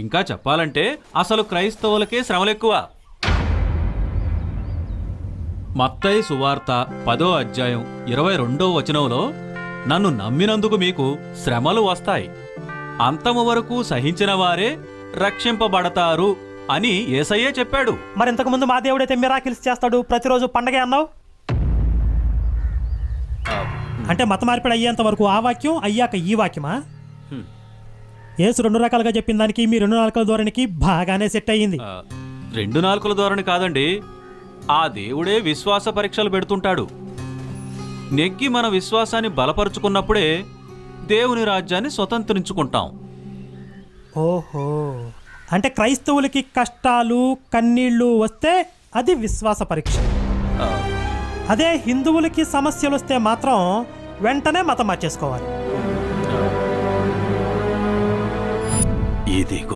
ఇంకా చెప్పాలంటే అసలు క్రైస్తవులకే శ్రమలెక్కువ. మత్తయి సువార్త 10వ అధ్యాయం 22వ వచనంలో నన్ను నమ్మినందుకు మీకు శ్రమలు వస్తాయి, అంతము వరకు సహించిన వారే రక్షింపబడతారు అని యేసయ్యే చెప్పాడు. మరి ఇంతకుముందు మా దేవుడైతే మిరాకిల్స్ చేస్తాడు, ప్రతిరోజు పండగే అన్నావు. అంటే మత మార్పిడి అయ్యేంత వరకు ఆ వాక్యం, అయ్యాక ఈ వాక్యమా? యేసు 2 రకాలుగా చెప్పిన దానికి మీ 2 నాలుకల ధోరణికి బాగానే సెట్ అయ్యింది. 2 నాలుకల ధోరణి కాదండి, ఆ దేవుడే విశ్వాస పరీక్షలు పెడుతుంటాడు. నెగ్గి మన విశ్వాసాన్ని బలపరుచుకున్నప్పుడే దేవుని రాజ్యాన్ని స్వతంత్రించుకుంటాం. ఓహో, అంటే క్రైస్తవులకి కష్టాలు కన్నీళ్లు వస్తే అది విశ్వాస పరీక్ష. అదే హిందువులకి సమస్యలు వస్తే మాత్రం వెంటనే మతం మార్చేసుకోవాలి. ఇది